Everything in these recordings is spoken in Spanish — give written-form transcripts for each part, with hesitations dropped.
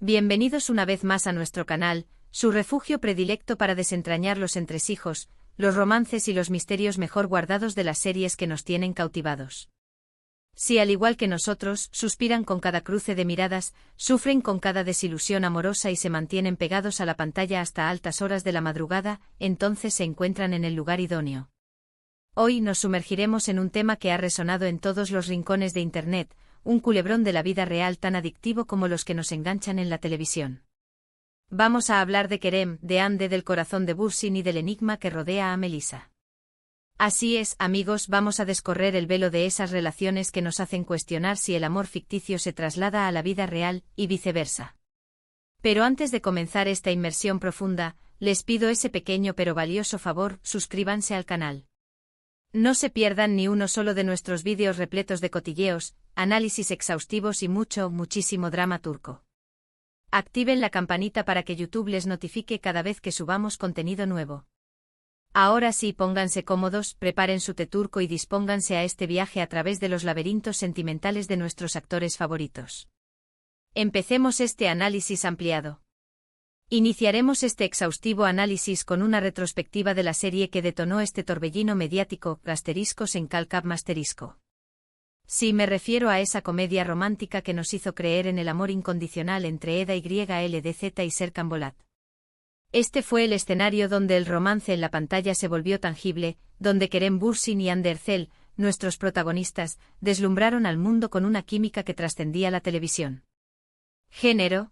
Bienvenidos una vez más a nuestro canal, su refugio predilecto para desentrañar los entresijos, los romances y los misterios mejor guardados de las series que nos tienen cautivados. Si al igual que nosotros, suspiran con cada cruce de miradas, sufren con cada desilusión amorosa y se mantienen pegados a la pantalla hasta altas horas de la madrugada, entonces se encuentran en el lugar idóneo. Hoy nos sumergiremos en un tema que ha resonado en todos los rincones de Internet, un culebrón de la vida real tan adictivo como los que nos enganchan en la televisión. Vamos a hablar de Kerem, de Ande, del corazón de Bursin y del enigma que rodea a Melissa. Así es, amigos, vamos a descorrer el velo de esas relaciones que nos hacen cuestionar si el amor ficticio se traslada a la vida real, y viceversa. Pero antes de comenzar esta inmersión profunda, les pido ese pequeño pero valioso favor: suscríbanse al canal. No se pierdan ni uno solo de nuestros vídeos repletos de cotilleos, análisis exhaustivos y muchísimo drama turco. Activen la campanita para que YouTube les notifique cada vez que subamos contenido nuevo. Ahora sí, pónganse cómodos, preparen su té turco y dispónganse a este viaje a través de los laberintos sentimentales de nuestros actores favoritos. Empecemos este análisis ampliado. Iniciaremos este exhaustivo análisis con una retrospectiva de la serie que detonó este torbellino mediático, Asteriscos en Calcap Masterisco. Sí, me refiero a esa comedia romántica que nos hizo creer en el amor incondicional entre Eda YLDZ y Serkan Bolat. Este fue el escenario donde el romance en la pantalla se volvió tangible, donde Kerem Bürsin y Hande Erçel, nuestros protagonistas, deslumbraron al mundo con una química que trascendía la televisión. Género: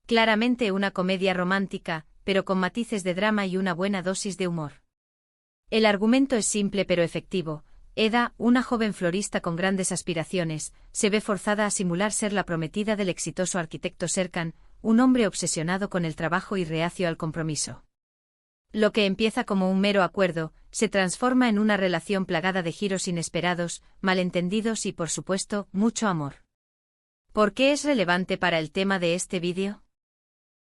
claramente una comedia romántica, pero con matices de drama y una buena dosis de humor. El argumento es simple pero efectivo. Eda, una joven florista con grandes aspiraciones, se ve forzada a simular ser la prometida del exitoso arquitecto Serkan, un hombre obsesionado con el trabajo y reacio al compromiso. Lo que empieza como un mero acuerdo, se transforma en una relación plagada de giros inesperados, malentendidos y, por supuesto, mucho amor. ¿Por qué es relevante para el tema de este vídeo?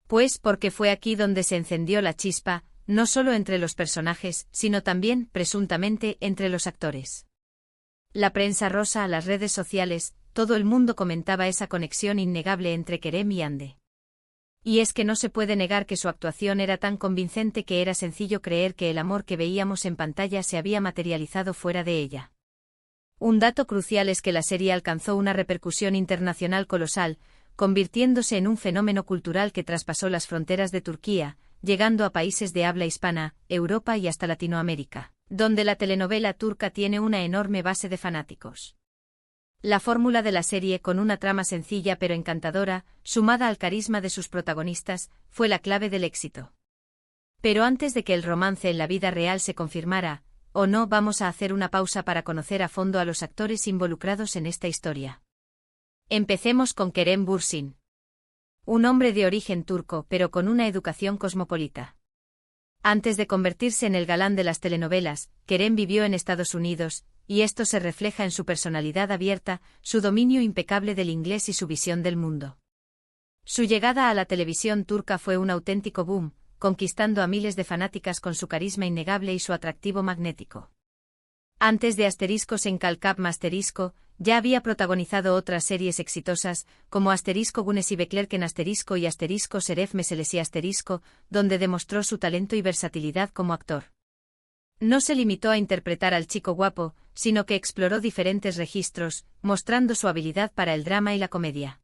Pues porque fue aquí donde se encendió la chispa, no solo entre los personajes, sino también, presuntamente, entre los actores. La prensa rosa, las redes sociales, todo el mundo comentaba esa conexión innegable entre Kerem y Hande. Y es que no se puede negar que su actuación era tan convincente que era sencillo creer que el amor que veíamos en pantalla se había materializado fuera de ella. Un dato crucial es que la serie alcanzó una repercusión internacional colosal, convirtiéndose en un fenómeno cultural que traspasó las fronteras de Turquía, llegando a países de habla hispana, Europa y hasta Latinoamérica, donde la telenovela turca tiene una enorme base de fanáticos. La fórmula de la serie, con una trama sencilla pero encantadora, sumada al carisma de sus protagonistas, fue la clave del éxito. Pero antes de que el romance en la vida real se confirmara, o no, vamos a hacer una pausa para conocer a fondo a los actores involucrados en esta historia. Empecemos con Kerem Bürsin. Un hombre de origen turco pero con una educación cosmopolita. Antes de convertirse en el galán de las telenovelas, Kerem vivió en Estados Unidos, y esto se refleja en su personalidad abierta, su dominio impecable del inglés y su visión del mundo. Su llegada a la televisión turca fue un auténtico boom, conquistando a miles de fanáticas con su carisma innegable y su atractivo magnético. Antes de Asteriscos en Calcap Masterisco, ya había protagonizado otras series exitosas, como Asterisco Güneş Beklerken Asterisco y Asterisco Şeref Meselesi Asterisco, donde demostró su talento y versatilidad como actor. No se limitó a interpretar al chico guapo, sino que exploró diferentes registros, mostrando su habilidad para el drama y la comedia.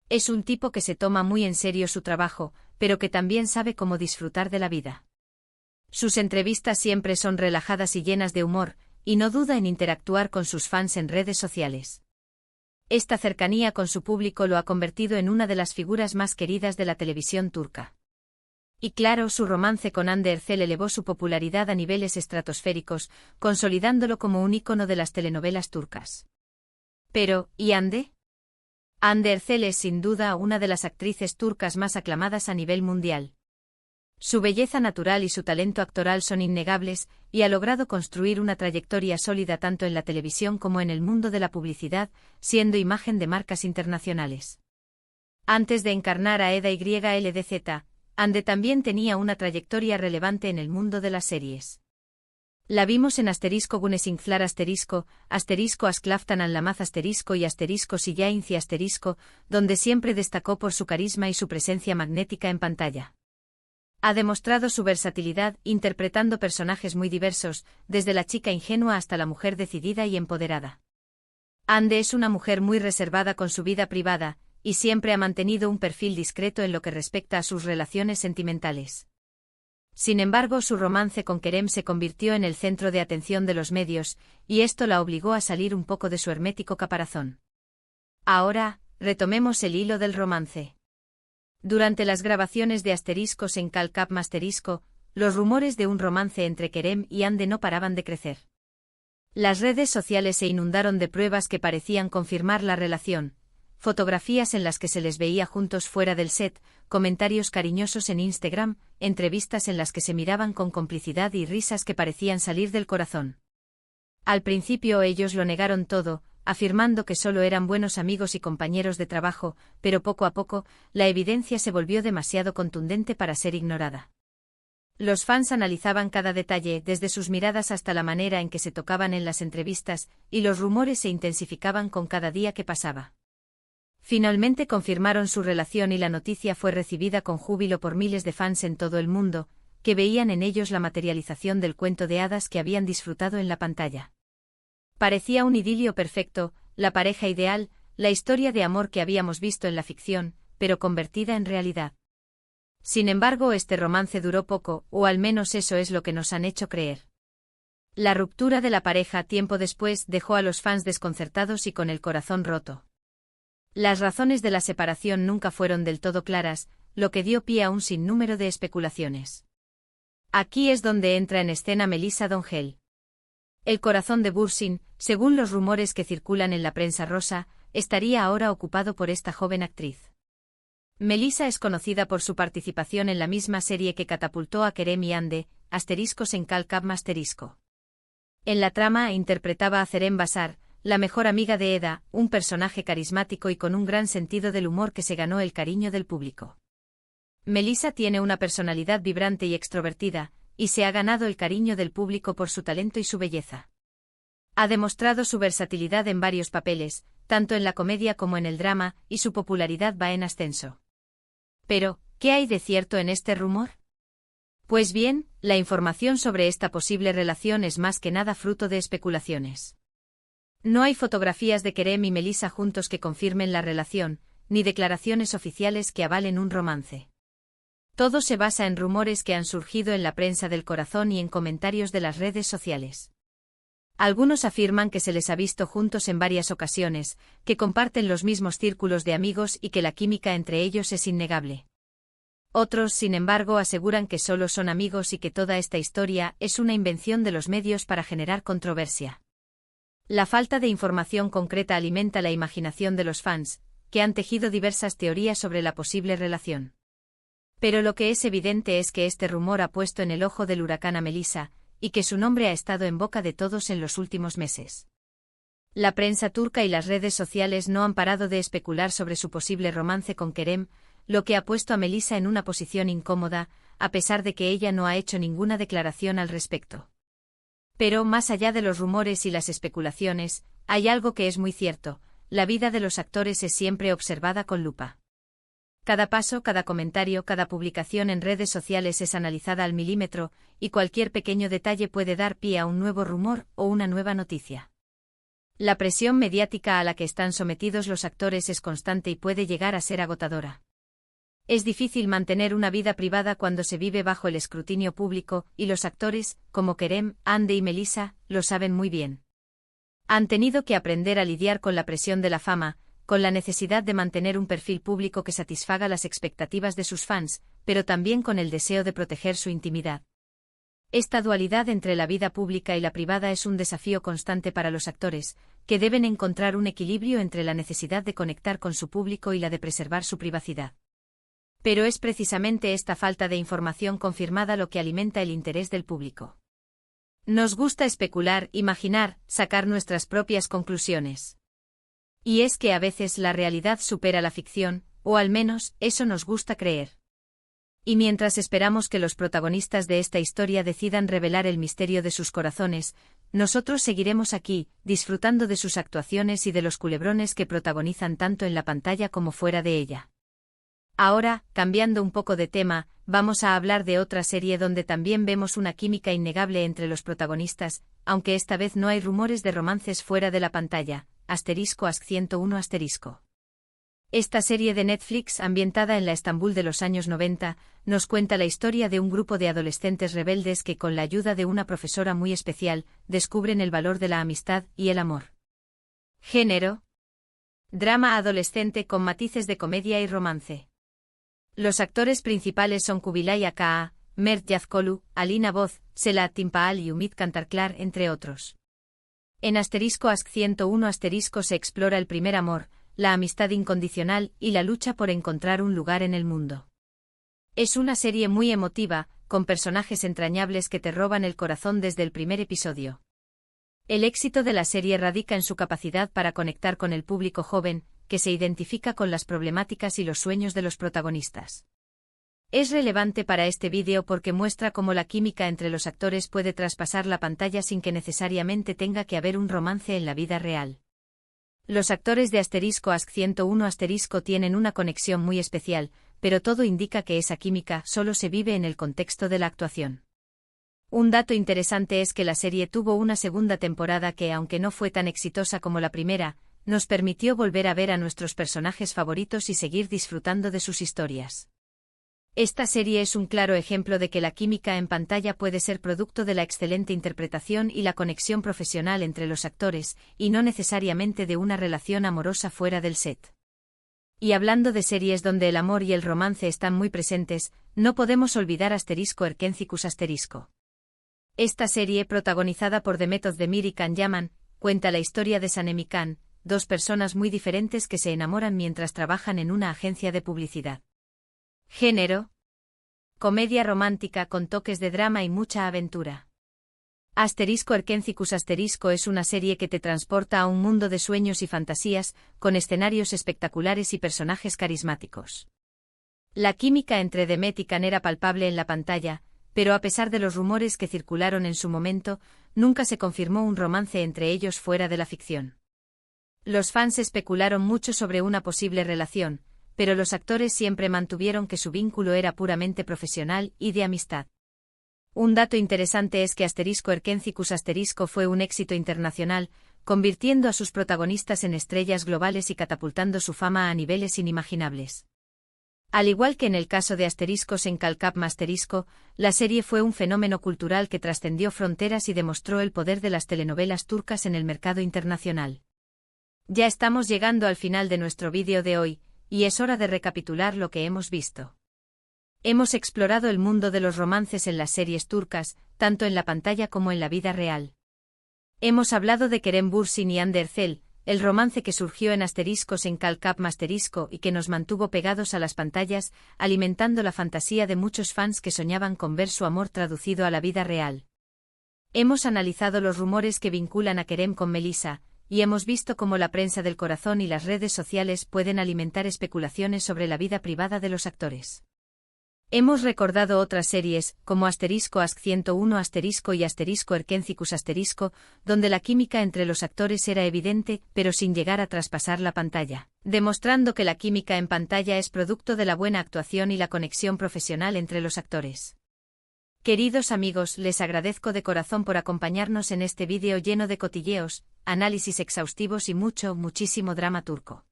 Es un tipo que se toma muy en serio su trabajo, pero que también sabe cómo disfrutar de la vida. Sus entrevistas siempre son relajadas y llenas de humor, y no duda en interactuar con sus fans en redes sociales. Esta cercanía con su público lo ha convertido en una de las figuras más queridas de la televisión turca. Y claro, su romance con Hande Erçel elevó su popularidad a niveles estratosféricos, consolidándolo como un ícono de las telenovelas turcas. Pero, ¿y Hande? Hande Erçel es sin duda una de las actrices turcas más aclamadas a nivel mundial. Su belleza natural y su talento actoral son innegables, y ha logrado construir una trayectoria sólida tanto en la televisión como en el mundo de la publicidad, siendo imagen de marcas internacionales. Antes de encarnar a Eda YLDZ, Hande también tenía una trayectoria relevante en el mundo de las series. La vimos en *Gunesingflar *Asklaftan al Lamaz y *Sillainci donde siempre destacó por su carisma y su presencia magnética en pantalla. Ha demostrado su versatilidad interpretando personajes muy diversos, desde la chica ingenua hasta la mujer decidida y empoderada. Ande es una mujer muy reservada con su vida privada, y siempre ha mantenido un perfil discreto en lo que respecta a sus relaciones sentimentales. Sin embargo, su romance con Kerem se convirtió en el centro de atención de los medios, y esto la obligó a salir un poco de su hermético caparazón. Ahora, retomemos el hilo del romance. Durante las grabaciones de Asteriscos en Calcap Masterisco, los rumores de un romance entre Kerem y Ande no paraban de crecer. Las redes sociales se inundaron de pruebas que parecían confirmar la relación, fotografías en las que se les veía juntos fuera del set, comentarios cariñosos en Instagram, entrevistas en las que se miraban con complicidad y risas que parecían salir del corazón. Al principio ellos lo negaron todo, afirmando que solo eran buenos amigos y compañeros de trabajo, pero poco a poco, la evidencia se volvió demasiado contundente para ser ignorada. Los fans analizaban cada detalle, desde sus miradas hasta la manera en que se tocaban en las entrevistas, y los rumores se intensificaban con cada día que pasaba. Finalmente confirmaron su relación y la noticia fue recibida con júbilo por miles de fans en todo el mundo, que veían en ellos la materialización del cuento de hadas que habían disfrutado en la pantalla. Parecía un idilio perfecto, la pareja ideal, la historia de amor que habíamos visto en la ficción, pero convertida en realidad. Sin embargo, este romance duró poco, o al menos eso es lo que nos han hecho creer. La ruptura de la pareja tiempo después dejó a los fans desconcertados y con el corazón roto. Las razones de la separación nunca fueron del todo claras, lo que dio pie a un sinnúmero de especulaciones. Aquí es donde entra en escena Melissa D'Angel. El corazón de Bursin, según los rumores que circulan en la prensa rosa, estaría ahora ocupado por esta joven actriz. Melissa es conocida por su participación en la misma serie que catapultó a Kerem y Ande, Asteriscos en Calcap Masterisco. En la trama interpretaba a Zerem Basar, la mejor amiga de Eda, un personaje carismático y con un gran sentido del humor que se ganó el cariño del público. Melissa tiene una personalidad vibrante y extrovertida, y se ha ganado el cariño del público por su talento y su belleza. Ha demostrado su versatilidad en varios papeles, tanto en la comedia como en el drama, y su popularidad va en ascenso. Pero, ¿qué hay de cierto en este rumor? Pues bien, la información sobre esta posible relación es más que nada fruto de especulaciones. No hay fotografías de Kerem y Melissa juntos que confirmen la relación, ni declaraciones oficiales que avalen un romance. Todo se basa en rumores que han surgido en la prensa del corazón y en comentarios de las redes sociales. Algunos afirman que se les ha visto juntos en varias ocasiones, que comparten los mismos círculos de amigos y que la química entre ellos es innegable. Otros, sin embargo, aseguran que solo son amigos y que toda esta historia es una invención de los medios para generar controversia. La falta de información concreta alimenta la imaginación de los fans, que han tejido diversas teorías sobre la posible relación. Pero lo que es evidente es que este rumor ha puesto en el ojo del huracán a Melissa, y que su nombre ha estado en boca de todos en los últimos meses. La prensa turca y las redes sociales no han parado de especular sobre su posible romance con Kerem, lo que ha puesto a Melissa en una posición incómoda, a pesar de que ella no ha hecho ninguna declaración al respecto. Pero, más allá de los rumores y las especulaciones, hay algo que es muy cierto: la vida de los actores es siempre observada con lupa. Cada paso, cada comentario, cada publicación en redes sociales es analizada al milímetro, y cualquier pequeño detalle puede dar pie a un nuevo rumor o una nueva noticia. La presión mediática a la que están sometidos los actores es constante y puede llegar a ser agotadora. Es difícil mantener una vida privada cuando se vive bajo el escrutinio público, y los actores, como Kerem, Ande y Melissa, lo saben muy bien. Han tenido que aprender a lidiar con la presión de la fama, con la necesidad de mantener un perfil público que satisfaga las expectativas de sus fans, pero también con el deseo de proteger su intimidad. Esta dualidad entre la vida pública y la privada es un desafío constante para los actores, que deben encontrar un equilibrio entre la necesidad de conectar con su público y la de preservar su privacidad. Pero es precisamente esta falta de información confirmada lo que alimenta el interés del público. Nos gusta especular, imaginar, sacar nuestras propias conclusiones. Y es que a veces la realidad supera la ficción, o al menos, eso nos gusta creer. Y mientras esperamos que los protagonistas de esta historia decidan revelar el misterio de sus corazones, nosotros seguiremos aquí, disfrutando de sus actuaciones y de los culebrones que protagonizan tanto en la pantalla como fuera de ella. Ahora, cambiando un poco de tema, vamos a hablar de otra serie donde también vemos una química innegable entre los protagonistas, aunque esta vez no hay rumores de romances fuera de la pantalla. Ask 101 Esta serie de Netflix, ambientada en la Estambul de los años 90, nos cuenta la historia de un grupo de adolescentes rebeldes que, con la ayuda de una profesora muy especial, descubren el valor de la amistad y el amor. Género: drama adolescente con matices de comedia y romance. Los actores principales son Kubilay Aka, Mert Yazkolu, Alina Boz, Sela Timpaal y Umid Kantarklar, entre otros. En Ask 101 se explora el primer amor, la amistad incondicional y la lucha por encontrar un lugar en el mundo. Es una serie muy emotiva, con personajes entrañables que te roban el corazón desde el primer episodio. El éxito de la serie radica en su capacidad para conectar con el público joven, que se identifica con las problemáticas y los sueños de los protagonistas. Es relevante para este vídeo porque muestra cómo la química entre los actores puede traspasar la pantalla sin que necesariamente tenga que haber un romance en la vida real. Los actores de Ask 101 tienen una conexión muy especial, pero todo indica que esa química solo se vive en el contexto de la actuación. Un dato interesante es que la serie tuvo una segunda temporada que, aunque no fue tan exitosa como la primera, nos permitió volver a ver a nuestros personajes favoritos y seguir disfrutando de sus historias. Esta serie es un claro ejemplo de que la química en pantalla puede ser producto de la excelente interpretación y la conexión profesional entre los actores, y no necesariamente de una relación amorosa fuera del set. Y hablando de series donde el amor y el romance están muy presentes, no podemos olvidar Erkencicus *. Esta serie, protagonizada por Demet Özdemir y Can Yaman, cuenta la historia de Sanem y Can, dos personas muy diferentes que se enamoran mientras trabajan en una agencia de publicidad. Género: comedia romántica con toques de drama y mucha aventura. Erkencicus es una serie que te transporta a un mundo de sueños y fantasías, con escenarios espectaculares y personajes carismáticos. La química entre Demet y Can era palpable en la pantalla, pero a pesar de los rumores que circularon en su momento, nunca se confirmó un romance entre ellos fuera de la ficción. Los fans especularon mucho sobre una posible relación, pero los actores siempre mantuvieron que su vínculo era puramente profesional y de amistad. Un dato interesante es que Erkencicus fue un éxito internacional, convirtiendo a sus protagonistas en estrellas globales y catapultando su fama a niveles inimaginables. Al igual que en el caso de en Calcap *, la serie fue un fenómeno cultural que trascendió fronteras y demostró el poder de las telenovelas turcas en el mercado internacional. Ya estamos llegando al final de nuestro vídeo de hoy, y es hora de recapitular lo que hemos visto. Hemos explorado el mundo de los romances en las series turcas, tanto en la pantalla como en la vida real. Hemos hablado de Kerem Bürsin y Hande Erçel, el romance que surgió en en Calcap * y que nos mantuvo pegados a las pantallas, alimentando la fantasía de muchos fans que soñaban con ver su amor traducido a la vida real. Hemos analizado los rumores que vinculan a Kerem con Melisa, y hemos visto cómo la prensa del corazón y las redes sociales pueden alimentar especulaciones sobre la vida privada de los actores. Hemos recordado otras series, como Ask 101 y Erkencicus donde la química entre los actores era evidente, pero sin llegar a traspasar la pantalla, demostrando que la química en pantalla es producto de la buena actuación y la conexión profesional entre los actores. Queridos amigos, les agradezco de corazón por acompañarnos en este vídeo lleno de cotilleos, análisis exhaustivos y muchísimo drama turco.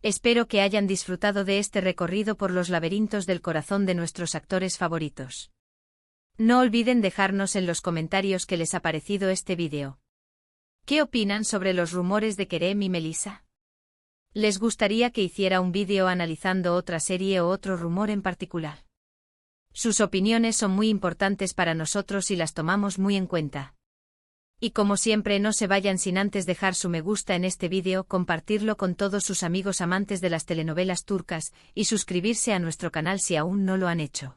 Espero que hayan disfrutado de este recorrido por los laberintos del corazón de nuestros actores favoritos. No olviden dejarnos en los comentarios qué les ha parecido este vídeo. ¿Qué opinan sobre los rumores de Kerem y Melisa? ¿Les gustaría que hiciera un vídeo analizando otra serie o otro rumor en particular? Sus opiniones son muy importantes para nosotros y las tomamos muy en cuenta. Y como siempre, no se vayan sin antes dejar su me gusta en este vídeo, compartirlo con todos sus amigos amantes de las telenovelas turcas, y suscribirse a nuestro canal si aún no lo han hecho.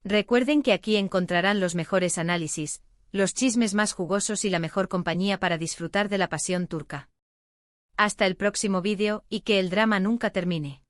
Recuerden que aquí encontrarán los mejores análisis, los chismes más jugosos y la mejor compañía para disfrutar de la pasión turca. Hasta el próximo vídeo, y que el drama nunca termine.